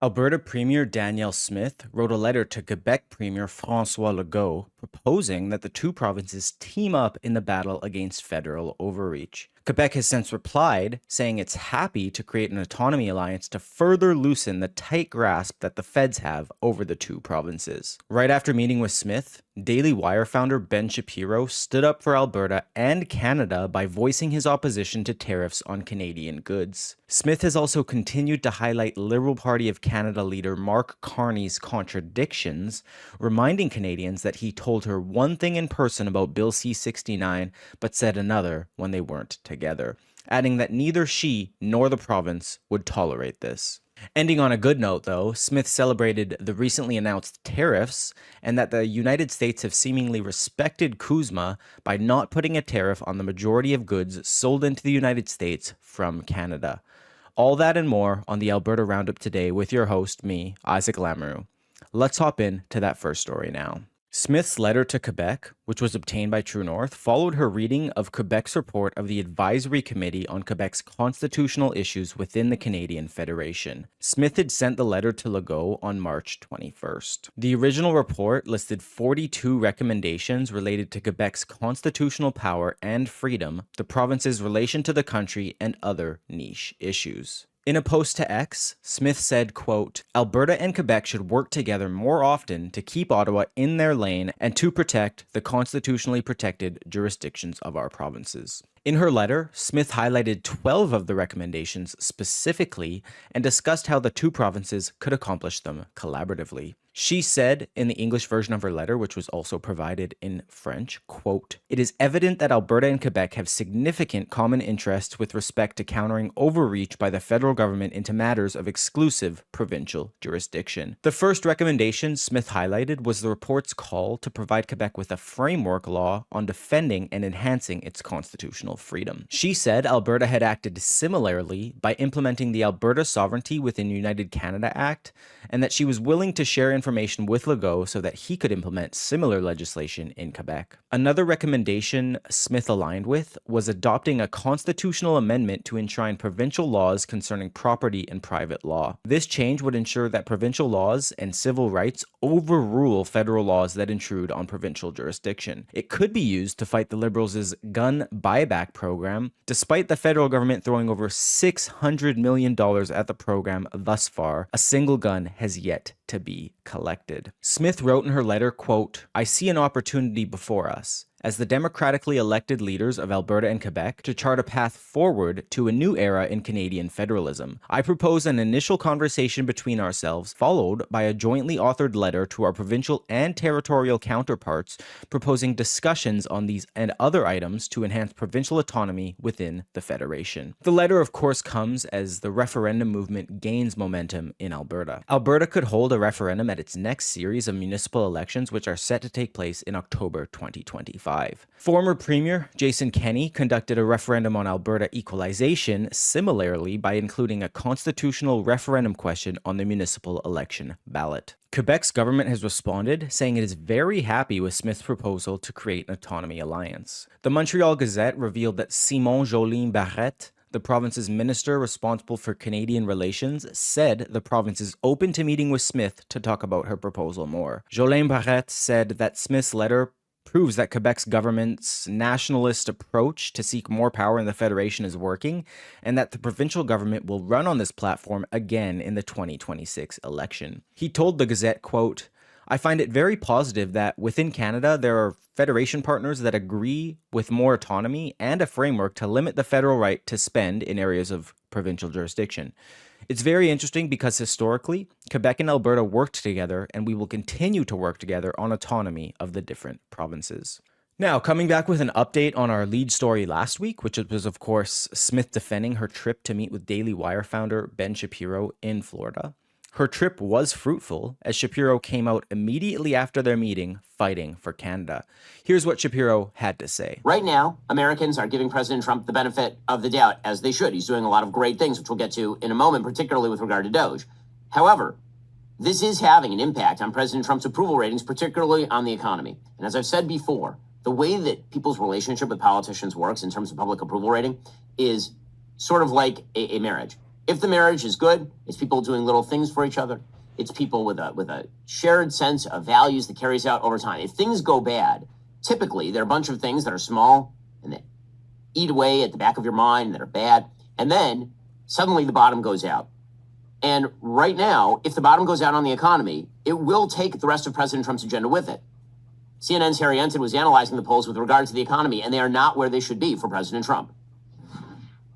Alberta Premier Danielle Smith wrote a letter to Quebec Premier François Legault proposing that the two provinces team up in the battle against federal overreach. Quebec has since replied, saying it's happy to create an autonomy alliance to further loosen the tight grasp that the feds have over the two provinces. Right after meeting with Smith, Daily Wire founder Ben Shapiro stood up for Alberta and Canada by voicing his opposition to tariffs on Canadian goods. Smith has also continued to highlight Liberal Party of Canada leader Mark Carney's contradictions, reminding Canadians that he told her one thing in person about Bill C-69 but said another when they weren't together, adding that neither she nor the province would tolerate this. Ending on a good note, though, Smith celebrated the recently announced tariffs and that the United States have seemingly respected CUSMA by not putting a tariff on the majority of goods sold into the United States from Canada. All that and more on the Alberta Roundup today with your host, me, Isaac Lamoureux. Let's hop into that first story now. Smith's letter to Quebec, which was obtained by True North, followed her reading of Quebec's report of the Advisory Committee on Quebec's constitutional issues within the Canadian Federation. Smith had sent the letter to Legault on March 21st. The original report listed 42 recommendations related to Quebec's constitutional power and freedom, the province's relation to the country, and other niche issues. In a post to X, Smith said, quote, "Alberta and Quebec should work together more often to keep Ottawa in their lane and to protect the constitutionally protected jurisdictions of our provinces." In her letter, Smith highlighted 12 of the recommendations specifically and discussed how the two provinces could accomplish them collaboratively. She said in the English version of her letter, which was also provided in French, quote, "It is evident that Alberta and Quebec have significant common interests with respect to countering overreach by the federal government into matters of exclusive provincial jurisdiction." The first recommendation Smith highlighted was the report's call to provide Quebec with a framework law on defending and enhancing its constitutional freedom. She said Alberta had acted similarly by implementing the Alberta Sovereignty Within United Canada Act, and that she was willing to share information with Legault so that he could implement similar legislation in Quebec. Another recommendation Smith aligned with was adopting a constitutional amendment to enshrine provincial laws concerning property and private law. This change would ensure that provincial laws and civil rights overrule federal laws that intrude on provincial jurisdiction. It could be used to fight the Liberals' gun buyback program, despite the federal government throwing over $600 million at the program thus far. A single gun has yet to be collected. Smith wrote in her letter, quote, "I see an opportunity before us, as the democratically elected leaders of Alberta and Quebec, to chart a path forward to a new era in Canadian federalism. I propose an initial conversation between ourselves, followed by a jointly authored letter to our provincial and territorial counterparts proposing discussions on these and other items to enhance provincial autonomy within the Federation." The letter, of course, comes as the referendum movement gains momentum in Alberta. Alberta could hold a referendum at its next series of municipal elections, which are set to take place in October 2025. Former Premier Jason Kenney conducted a referendum on Alberta equalization similarly by including a constitutional referendum question on the municipal election ballot. Quebec's government has responded, saying it is very happy with Smith's proposal to create an autonomy alliance. The Montreal Gazette revealed that Simon Jolin Barrette, the province's minister responsible for Canadian relations, said the province is open to meeting with Smith to talk about her proposal more. Jolin Barrette said that Smith's letter proves that Quebec's government's nationalist approach to seek more power in the Federation is working, and that the provincial government will run on this platform again in the 2026 election. He told the Gazette, quote, "I find it very positive that within Canada there are Federation partners that agree with more autonomy and a framework to limit the federal right to spend in areas of provincial jurisdiction. It's very interesting because historically, Quebec and Alberta worked together, and we will continue to work together on autonomy of the different provinces." Now, coming back with an update on our lead story last week, which was, of course, Smith defending her trip to meet with Daily Wire founder Ben Shapiro in Florida. Her trip was fruitful, as Shapiro came out immediately after their meeting fighting for Canada. Here's what Shapiro had to say. Right now, Americans are giving President Trump the benefit of the doubt, as they should. He's doing a lot of great things, which we'll get to in a moment, particularly with regard to Doge. However, this is having an impact on President Trump's approval ratings, particularly on the economy. And as I've said before, the way that people's relationship with politicians works in terms of public approval rating is sort of like a marriage. If the marriage is good, it's people doing little things for each other. It's people with a shared sense of values that carries out over time. If things go bad, typically there are a bunch of things that are small and that eat away at the back of your mind that are bad. And then suddenly the bottom goes out. And right now, if the bottom goes out on the economy, it will take the rest of President Trump's agenda with it. CNN's Harry Enton was analyzing the polls with regard to the economy, and they are not where they should be for President Trump.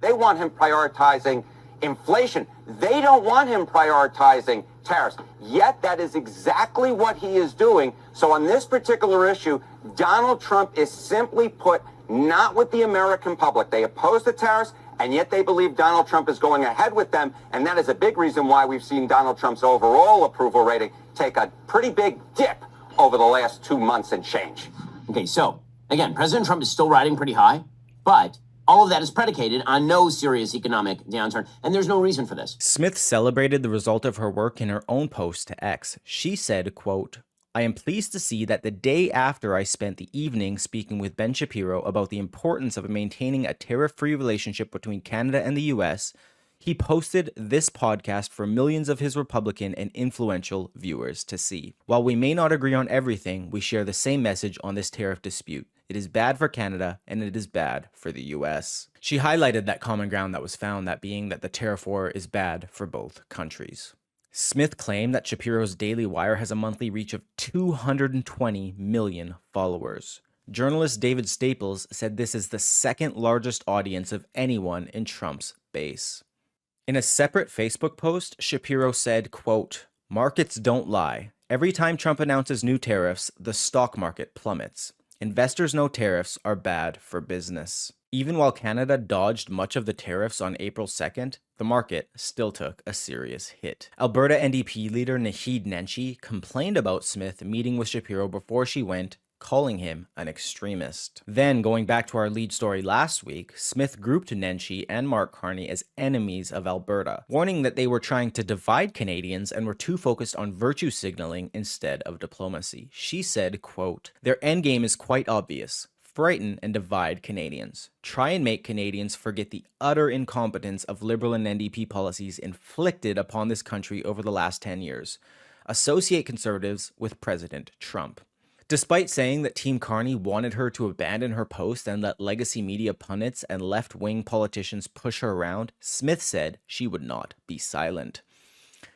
They want him prioritizing inflation. They don't want him prioritizing tariffs. Yet that is exactly what he is doing. So on this particular issue, Donald Trump is simply put not with the American public. They oppose the tariffs, and yet they believe Donald Trump is going ahead with them. And that is a big reason why we've seen Donald Trump's overall approval rating take a pretty big dip over the last 2 months and change. Okay, so again, President Trump is still riding pretty high, but all of that is predicated on no serious economic downturn, and there's no reason for this. Smith celebrated the result of her work in her own post to X. She said, quote, "I am pleased to see that the day after I spent the evening speaking with Ben Shapiro about the importance of maintaining a tariff-free relationship between Canada and the US, he posted this podcast for millions of his Republican and influential viewers to see. While we may not agree on everything, we share the same message on this tariff dispute. It is bad for Canada, and it is bad for the US." She highlighted that common ground that was found, that being that the tariff war is bad for both countries. Smith claimed that Shapiro's Daily Wire has a monthly reach of 220 million followers. Journalist David Staples said this is the second largest audience of anyone in Trump's base. In a separate Facebook post, Shapiro said, quote, "Markets don't lie. Every time Trump announces new tariffs, the stock market plummets. Investors know tariffs are bad for business." Even while Canada dodged much of the tariffs on April 2nd, the market still took a serious hit. Alberta NDP leader Naheed Nenshi complained about Smith meeting with Shapiro before she went, calling him an extremist. Then, going back to our lead story last week, Smith grouped Nenshi and Mark Carney as enemies of Alberta, warning that they were trying to divide Canadians and were too focused on virtue signaling instead of diplomacy. She said, quote, "Their endgame is quite obvious. Frighten and divide Canadians. Try and make Canadians forget the utter incompetence of Liberal and NDP policies inflicted upon this country over the last 10 years. Associate Conservatives with President Trump." Despite saying that Team Carney wanted her to abandon her post and let legacy media pundits and left-wing politicians push her around, Smith said she would not be silent.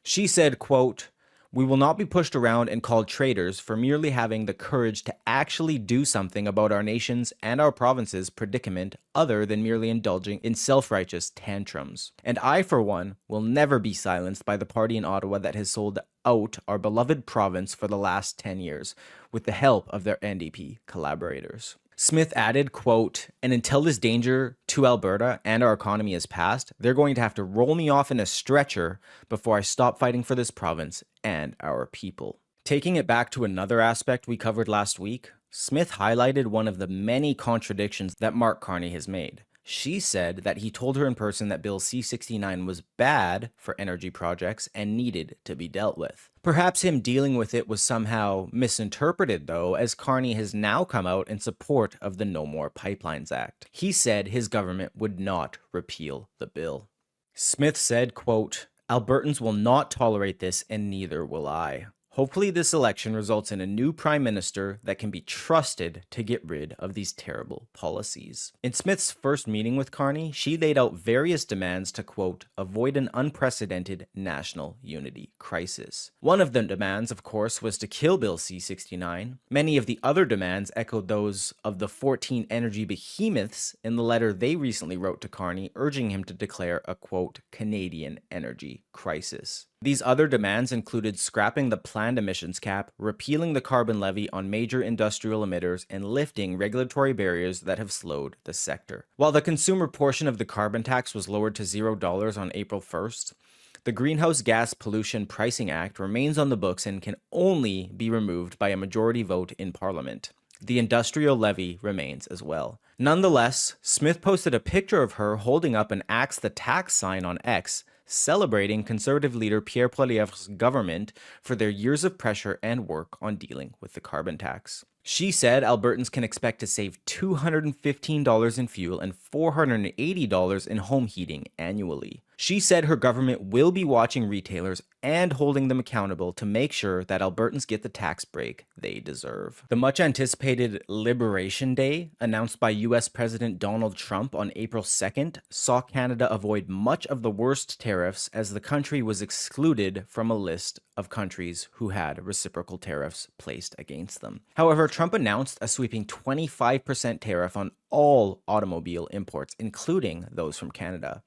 She said, quote, "We will not be pushed around and called traitors for merely having the courage to actually do something about our nation's and our province's predicament other than merely indulging in self-righteous tantrums. And I, for one, will never be silenced by the party in Ottawa that has sold out our beloved province for the last 10 years, with the help of their NDP collaborators." Smith added, quote, "And until this danger to Alberta and our economy is past, they're going to have to roll me off in a stretcher before I stop fighting for this province and our people." Taking it back to another aspect we covered last week, Smith highlighted one of the many contradictions that Mark Carney has made. She said that he told her in person that Bill C-69 was bad for energy projects and needed to be dealt with. Perhaps him dealing with it was somehow misinterpreted, though, as Carney has now come out in support of the No More Pipelines Act. He said his government would not repeal the bill. Smith said, quote, "Albertans will not tolerate this, and neither will I. Hopefully this election results in a new prime minister that can be trusted to get rid of these terrible policies." In Smith's first meeting with Carney, she laid out various demands to, quote, "avoid an unprecedented national unity crisis." One of the demands, of course, was to kill Bill C-69. Many of the other demands echoed those of the 14 energy behemoths in the letter they recently wrote to Carney, urging him to declare a, quote, "Canadian energy crisis." These other demands included scrapping the planned emissions cap, repealing the carbon levy on major industrial emitters, and lifting regulatory barriers that have slowed the sector. While the consumer portion of the carbon tax was lowered to $0 on April 1st, the Greenhouse Gas Pollution Pricing Act remains on the books and can only be removed by a majority vote in Parliament. The industrial levy remains as well. Nonetheless, Smith posted a picture of her holding up an Axe the Tax sign on X, celebrating Conservative leader Pierre Poilievre's government for their years of pressure and work on dealing with the carbon tax. She said Albertans can expect to save $215 in fuel and $480 in home heating annually. She said her government will be watching retailers and holding them accountable to make sure that Albertans get the tax break they deserve. The much anticipated Liberation Day, announced by US President Donald Trump on April 2nd, saw Canada avoid much of the worst tariffs as the country was excluded from a list of countries who had reciprocal tariffs placed against them. However, Trump announced a sweeping 25% tariff on all automobile imports, including those from Canada.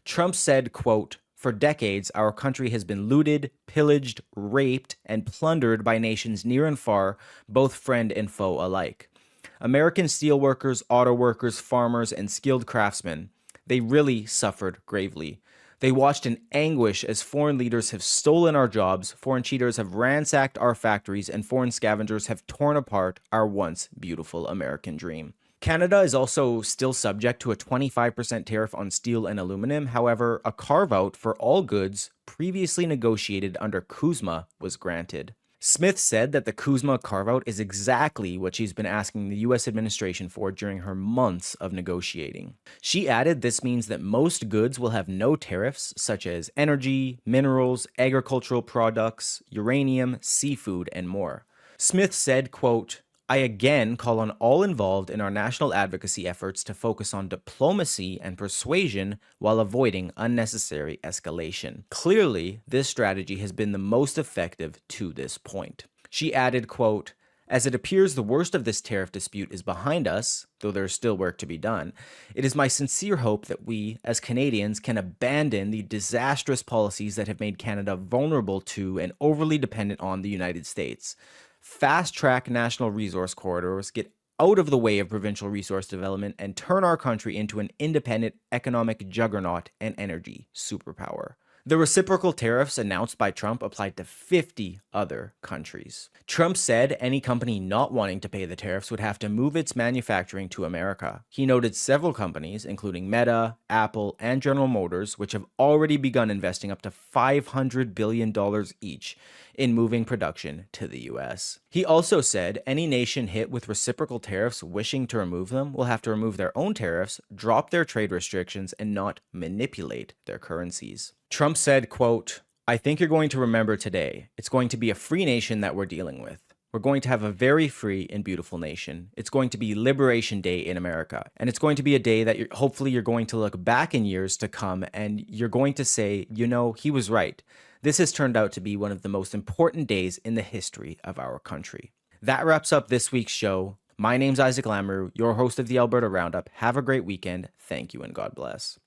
Trump said, quote, "For decades, our country has been looted, pillaged, raped, and plundered by nations near and far, both friend and foe alike. American steelworkers, auto workers, farmers, and skilled craftsmen, they really suffered gravely. They watched in anguish as foreign leaders have stolen our jobs, foreign cheaters have ransacked our factories, and foreign scavengers have torn apart our once beautiful American dream." Canada is also still subject to a 25% tariff on steel and aluminum. However, a carve-out for all goods previously negotiated under CUSMA was granted. Smith said that the CUSMA carve-out is exactly what she's been asking the US administration for during her months of negotiating. She added this means that most goods will have no tariffs, such as energy, minerals, agricultural products, uranium, seafood, and more. Smith said, quote, "I again call on all involved in our national advocacy efforts to focus on diplomacy and persuasion while avoiding unnecessary escalation. Clearly, this strategy has been the most effective to this point." She added, quote, "As it appears the worst of this tariff dispute is behind us, though there is still work to be done, it is my sincere hope that we, as Canadians, can abandon the disastrous policies that have made Canada vulnerable to and overly dependent on the United States. Fast-track national resource corridors, get out of the way of provincial resource development, and turn our country into an independent economic juggernaut and energy superpower." The reciprocal tariffs announced by Trump applied to 50 other countries. Trump said any company not wanting to pay the tariffs would have to move its manufacturing to America. He noted several companies, including Meta, Apple, and General Motors, which have already begun investing up to $500 billion each in moving production to the US. He also said any nation hit with reciprocal tariffs wishing to remove them will have to remove their own tariffs, drop their trade restrictions, and not manipulate their currencies. Trump said, quote, "I think you're going to remember today. It's going to be a free nation that we're dealing with. We're going to have a very free and beautiful nation. It's going to be Liberation Day in America. And it's going to be a day that hopefully you're going to look back in years to come and you're going to say, you know, he was right. This has turned out to be one of the most important days in the history of our country." That wraps up this week's show. My name's Isaac Lamoureux, your host of the Alberta Roundup. Have a great weekend. Thank you and God bless.